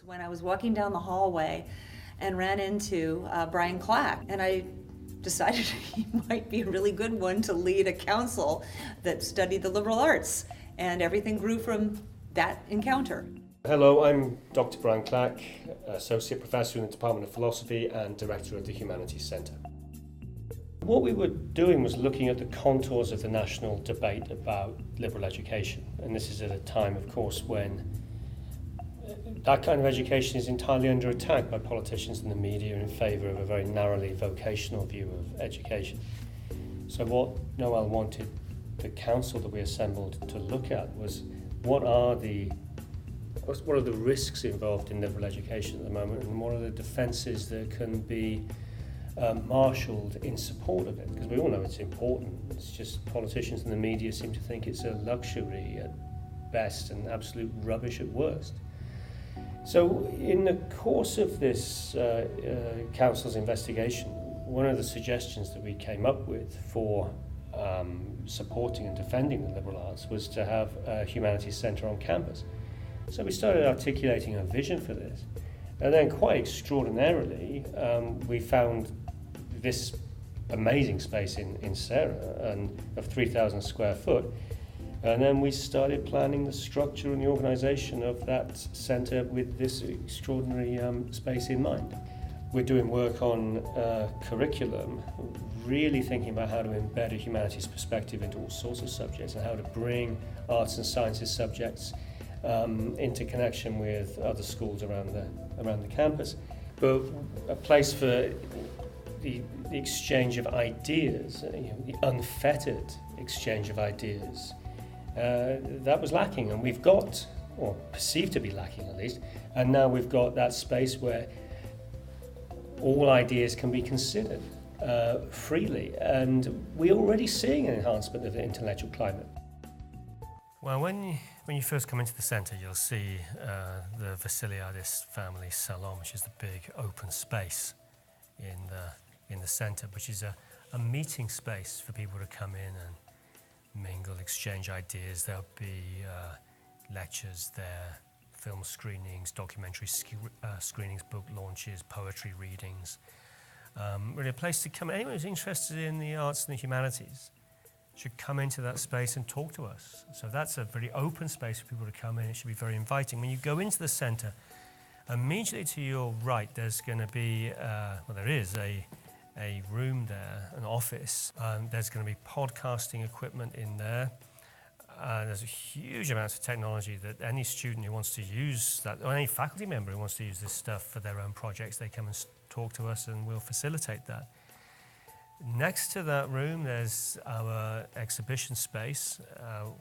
when I was walking down the hallway and ran into Brian Clack, and I decided he might be a really good one to lead a council that studied the liberal arts, and everything grew from that encounter. Hello, I'm Dr. Brian Clack, Associate Professor in the Department of Philosophy and Director of the Humanities Centre. What we were doing was looking at the contours of the national debate about liberal education, and this is at a time, of course, when that kind of education is entirely under attack by politicians and the media in favour of a very narrowly vocational view of education. So what Noel wanted the council that we assembled to look at was what are the risks involved in liberal education at the moment, and what are the defences that can be marshalled in support of it, because we all know it's important. It's just politicians and the media seem to think it's a luxury at best and absolute rubbish at worst. So in the course of this council's investigation, one of the suggestions that we came up with for supporting and defending the liberal arts was to have a humanities centre on campus. So we started articulating a vision for this, and then quite extraordinarily we found this amazing space in Sarah and of 3,000 square foot. And then we started planning the structure and the organisation of that centre with this extraordinary space in mind. We're doing work on curriculum, really thinking about how to embed a humanities perspective into all sorts of subjects and how to bring arts and sciences subjects into connection with other schools around the campus. But a place for the exchange of ideas, the unfettered exchange of ideas, that was lacking, and we've got, or perceived to be lacking at least, and now we've got that space where all ideas can be considered freely, and we're already seeing an enhancement of the intellectual climate. Well, when you first come into the centre, you'll see the Vicino family salon, which is the big open space in the centre, which is a meeting space for people to come in and mingle, exchange ideas. There'll be lectures there, film screenings, documentary screenings, book launches, poetry readings. Really a place to come. Anyone who's interested in the arts and the humanities should come into that space and talk to us. So that's a very open space for people to come in. It should be very inviting. When you go into the centre, immediately to your right, there's going to be, there is a room there, an office. There's going to be podcasting equipment in there. There's a huge amount of technology that any student who wants to use that, or any faculty member who wants to use this stuff for their own projects, they come and talk to us and we'll facilitate that. Next to that room, there's our exhibition space,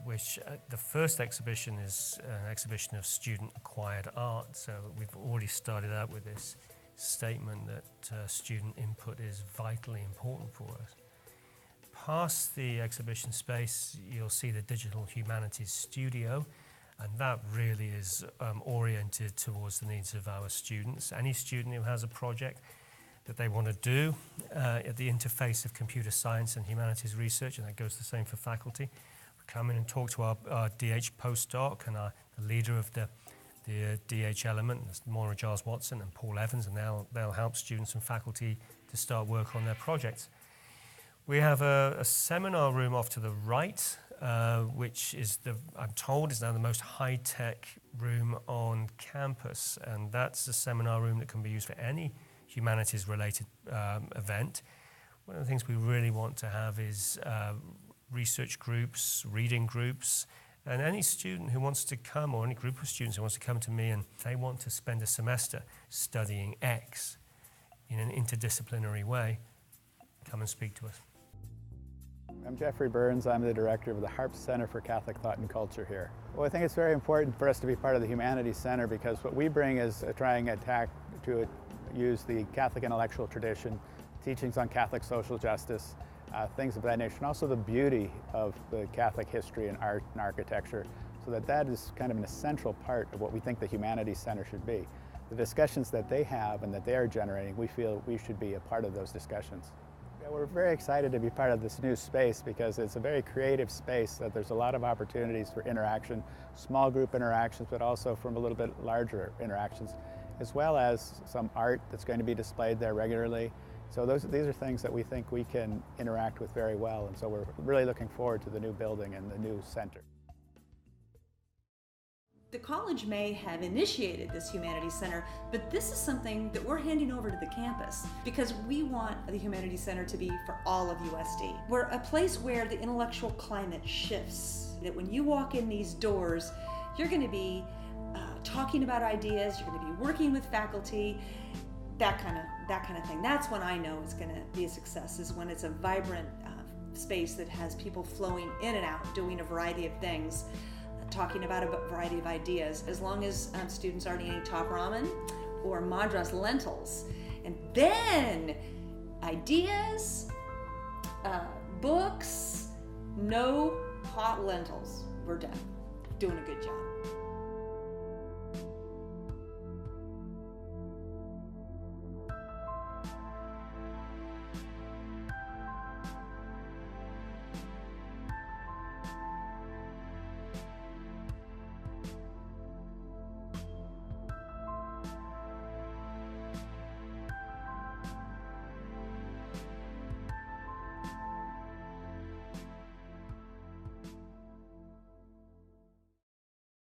which the first exhibition is an exhibition of student-acquired art. So we've already started out with this statement that student input is vitally important for us. Past the exhibition space, you'll see the Digital Humanities Studio, and that really is oriented towards the needs of our students. Any student who has a project that they want to do at the interface of computer science and humanities research, and that goes the same for faculty. We come in and talk to our DH postdoc and the leader of the DH element, Moira Giles Watson and Paul Evans, and they'll help students and faculty to start work on their projects. We have a seminar room off to the right, which is, I'm told, is now the most high-tech room on campus, and that's a seminar room that can be used for any humanities-related event. One of the things we really want to have is research groups, reading groups, and any student who wants to come, or any group of students who wants to come to me and they want to spend a semester studying X in an interdisciplinary way, come and speak to us. I'm Jeffrey Burns. I'm the director of the Harps Center for Catholic Thought and Culture here. Well, I think it's very important for us to be part of the Humanities Center because what we bring is trying to use the Catholic intellectual tradition, teachings on Catholic social justice, things of that nature, and also the beauty of the Catholic history and art and architecture, so that is kind of an essential part of what we think the Humanities Center should be. The discussions that they have and that they are generating, we feel we should be a part of those discussions. Yeah, we're very excited to be part of this new space because it's a very creative space that there's a lot of opportunities for interaction, small group interactions, but also from a little bit larger interactions, as well as some art that's going to be displayed there regularly. So these are things that we think we can interact with very well, and so we're really looking forward to the new building and the new center. The college may have initiated this Humanities Center, but this is something that we're handing over to the campus because we want the Humanities Center to be for all of USD. We're a place where the intellectual climate shifts, that when you walk in these doors, you're going to be talking about ideas, you're going to be working with faculty, that kind of thing. That's when I know it's going to be a success, is when it's a vibrant space that has people flowing in and out, doing a variety of things, talking about a variety of ideas, as long as students aren't eating top ramen or Madras lentils. And then ideas, books, no hot lentils. We're done. Doing a good job.